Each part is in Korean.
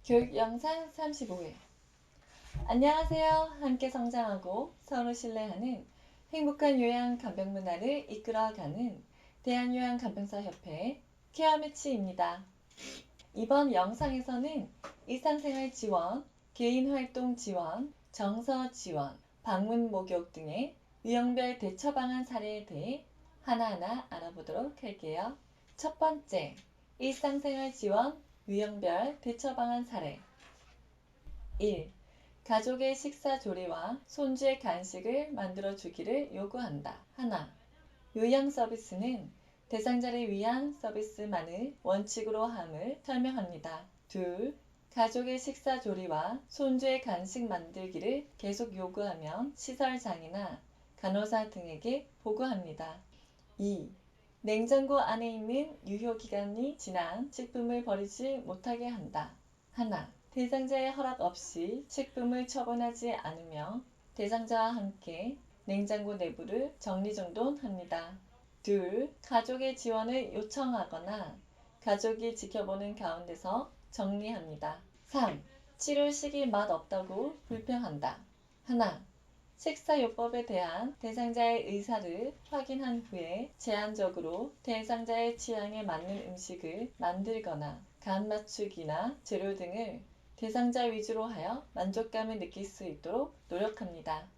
교육 영상 35회. 안녕하세요. 함께 성장하고 서로 신뢰하는 행복한 요양 간병 문화를 이끌어가는 대한요양간병사협회 케어 매치입니다. 이번 영상에서는 일상생활 지원, 개인활동 지원, 정서 지원, 방문 목욕 등의 유형별 대처 방안 사례에 대해 하나하나 알아보도록 할게요. 첫 번째, 일상생활 지원, 유형별 대처 방안 사례. 1. 가족의 식사 조리와 손주의 간식을 만들어 주기를 요구한다. 하나. 요양 서비스는 대상자를 위한 서비스만을 원칙으로 함을 설명합니다. 둘. 가족의 식사 조리와 손주의 간식 만들기를 계속 요구하면 시설장이나 간호사 등에게 보고합니다. 2. 냉장고 안에 있는 유효기간이 지난 식품을 버리지 못하게 한다. 하나. 대상자의 허락 없이 식품을 처분하지 않으며 대상자와 함께 냉장고 내부를 정리정돈합니다. 둘. 가족의 지원을 요청하거나 가족이 지켜보는 가운데서 정리합니다. 3. 치료 시기 맛없다고 불평한다. 하나. 식사요법에 대한 대상자의 의사를 확인한 후에 제한적으로 대상자의 취향에 맞는 음식을 만들거나 간 맞추기나 재료 등을 대상자 위주로 하여 만족감을 느낄 수 있도록 노력합니다.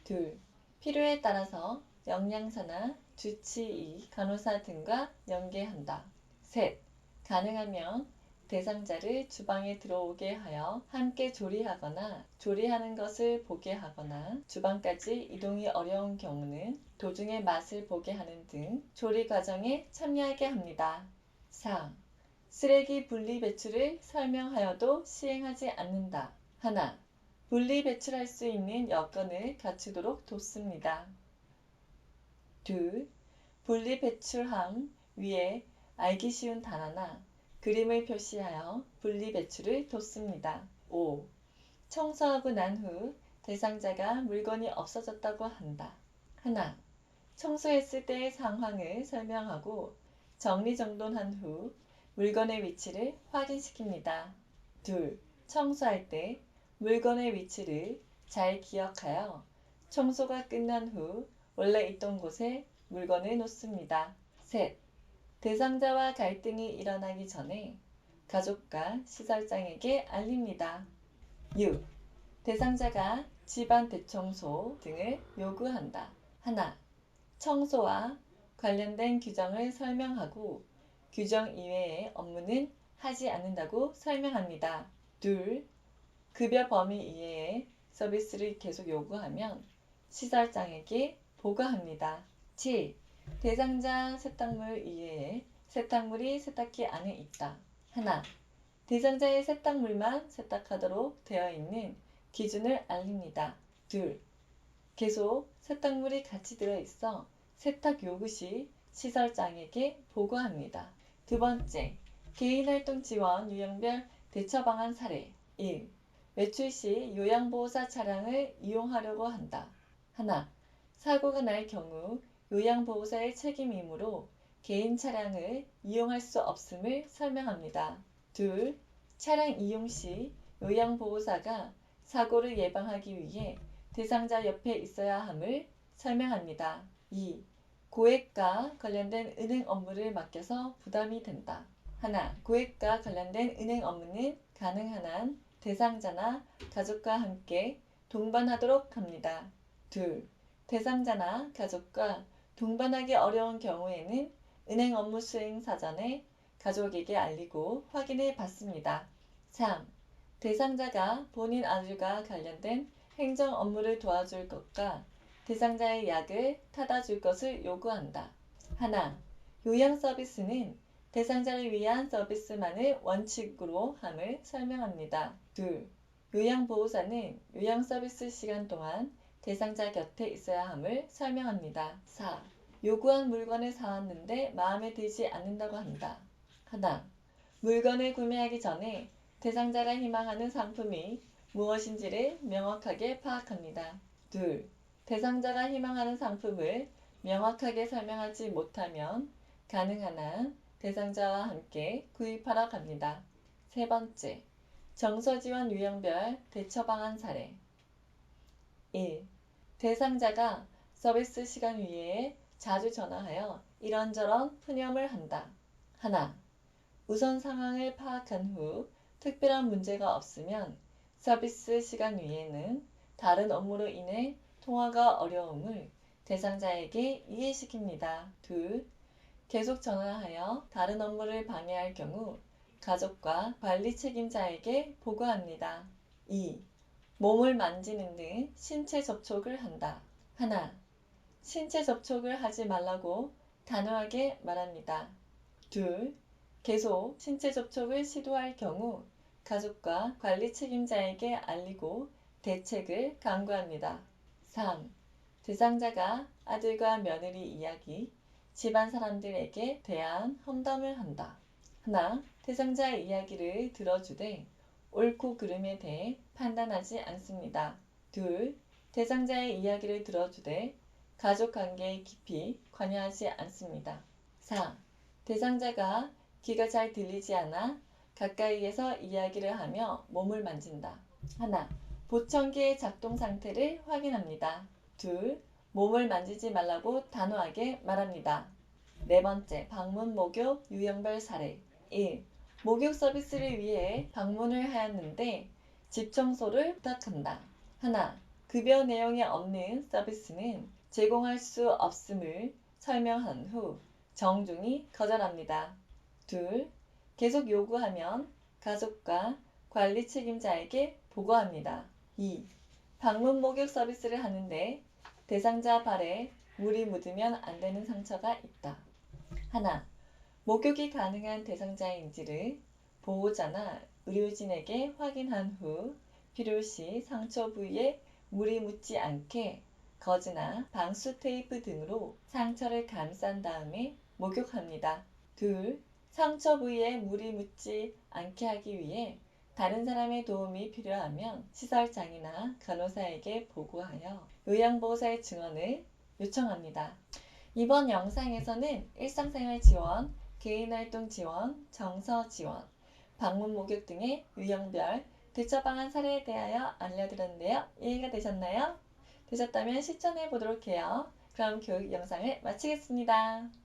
둘. 필요에 따라서 영양사나 주치의, 간호사 등과 연계한다. 셋. 가능하면 대상자를 주방에 들어오게 하여 함께 조리하거나 조리하는 것을 보게 하거나 주방까지 이동이 어려운 경우는 도중에 맛을 보게 하는 등 조리 과정에 참여하게 합니다. 4. 쓰레기 분리 배출을 설명하여도 시행하지 않는다. 하나. 분리 배출할 수 있는 여건을 갖추도록 돕습니다. 둘. 분리 배출함 위에 알기 쉬운 단어나 그림을 표시하여 분리 배출을 돕습니다. 5. 청소하고 난 후 대상자가 물건이 없어졌다고 한다. 하나. 청소했을 때의 상황을 설명하고 정리정돈한 후 물건의 위치를 확인시킵니다. 둘. 청소할 때 물건의 위치를 잘 기억하여 청소가 끝난 후 원래 있던 곳에 물건을 놓습니다. 셋. 대상자와 갈등이 일어나기 전에 가족과 시설장에게 알립니다. 6. 대상자가 집안 대청소 등을 요구한다. 하나. 청소와 관련된 규정을 설명하고 규정 이외의 업무는 하지 않는다고 설명합니다. 둘. 급여 범위 이외의 서비스를 계속 요구하면 시설장에게 보고합니다. 7. 대상자 세탁물 이외에 세탁물이 세탁기 안에 있다. 하나. 대상자의 세탁물만 세탁하도록 되어 있는 기준을 알립니다. 둘. 계속 세탁물이 같이 들어있어 세탁 요구 시 시설장에게 보고합니다. 두 번째, 개인활동 지원 유형별 대처 방안 사례. 1. 외출 시 요양보호사 차량을 이용하려고 한다. 하나. 사고가 날 경우 요양보호사의 책임이므로 개인 차량을 이용할 수 없음을 설명합니다. 둘. 차량 이용 시 요양보호사가 사고를 예방하기 위해 대상자 옆에 있어야 함을 설명합니다. 2. 고액과 관련된 은행 업무를 맡겨서 부담이 된다. 하나. 고액과 관련된 은행 업무는 가능한 한 대상자나 가족과 함께 동반하도록 합니다. 둘. 대상자나 가족과 동반하기 어려운 경우에는 은행 업무 수행 사전에 가족에게 알리고 확인해 받습니다. 3. 대상자가 본인 아들과 관련된 행정 업무를 도와줄 것과 대상자의 약을 타다 줄 것을 요구한다. 하나. 요양 서비스는 대상자를 위한 서비스만을 원칙으로 함을 설명합니다. 둘. 요양보호사는 요양 서비스 시간 동안 대상자 곁에 있어야 함을 설명합니다. 4. 요구한 물건을 사왔는데 마음에 들지 않는다고 한다. 하나. 물건을 구매하기 전에 대상자가 희망하는 상품이 무엇인지를 명확하게 파악합니다. 둘. 대상자가 희망하는 상품을 명확하게 설명하지 못하면 가능한 한 대상자와 함께 구입하러 갑니다. 세 번째. 정서지원 유형별 대처 방안 사례. 1. 대상자가 서비스 시간 외에 자주 전화하여 이런저런 푸념을 한다. 하나. 우선 상황을 파악한 후 특별한 문제가 없으면 서비스 시간 외에는 다른 업무로 인해 통화가 어려움을 대상자에게 이해시킵니다. 2. 계속 전화하여 다른 업무를 방해할 경우 가족과 관리 책임자에게 보고합니다. 2. 몸을 만지는 등 신체 접촉을 한다. 하나. 신체 접촉을 하지 말라고 단호하게 말합니다. 둘. 계속 신체 접촉을 시도할 경우 가족과 관리 책임자에게 알리고 대책을 강구합니다. 3. 대상자가 아들과 며느리 이야기, 집안 사람들에게 대한 험담을 한다. 하나. 대상자의 이야기를 들어주되 옳고 그름에 대해 판단하지 않습니다. 둘. 대상자의 이야기를 들어주되 가족관계에 깊이 관여하지 않습니다. 4. 대상자가 귀가 잘 들리지 않아 가까이에서 이야기를 하며 몸을 만진다. 하나. 보청기의 작동 상태를 확인합니다. 둘. 몸을 만지지 말라고 단호하게 말합니다. 네 번째, 방문 목욕 유형별 사례. 1. 목욕 서비스를 위해 방문을 하였는데 집 청소를 부탁한다. 하나. 급여 내용이 없는 서비스는 제공할 수 없음을 설명한 후 정중히 거절합니다. 둘. 계속 요구하면 가족과 관리 책임자에게 보고합니다. 2. 방문 목욕 서비스를 하는데 대상자 발에 물이 묻으면 안 되는 상처가 있다. 하나. 목욕이 가능한 대상자인지를 보호자나 의료진에게 확인한 후 필요시 상처 부위에 물이 묻지 않게 거즈나 방수 테이프 등으로 상처를 감싼 다음에 목욕합니다. 둘. 상처 부위에 물이 묻지 않게 하기 위해 다른 사람의 도움이 필요하면 시설장이나 간호사에게 보고하여 요양보호사의 증언을 요청합니다. 이번 영상에서는 일상생활 지원, 개인활동 지원, 정서 지원, 방문 목욕 등의 유형별 대처 방안 사례에 대하여 알려드렸는데요. 이해가 되셨나요? 되셨다면 실천해 보도록 해요. 그럼 교육 영상을 마치겠습니다.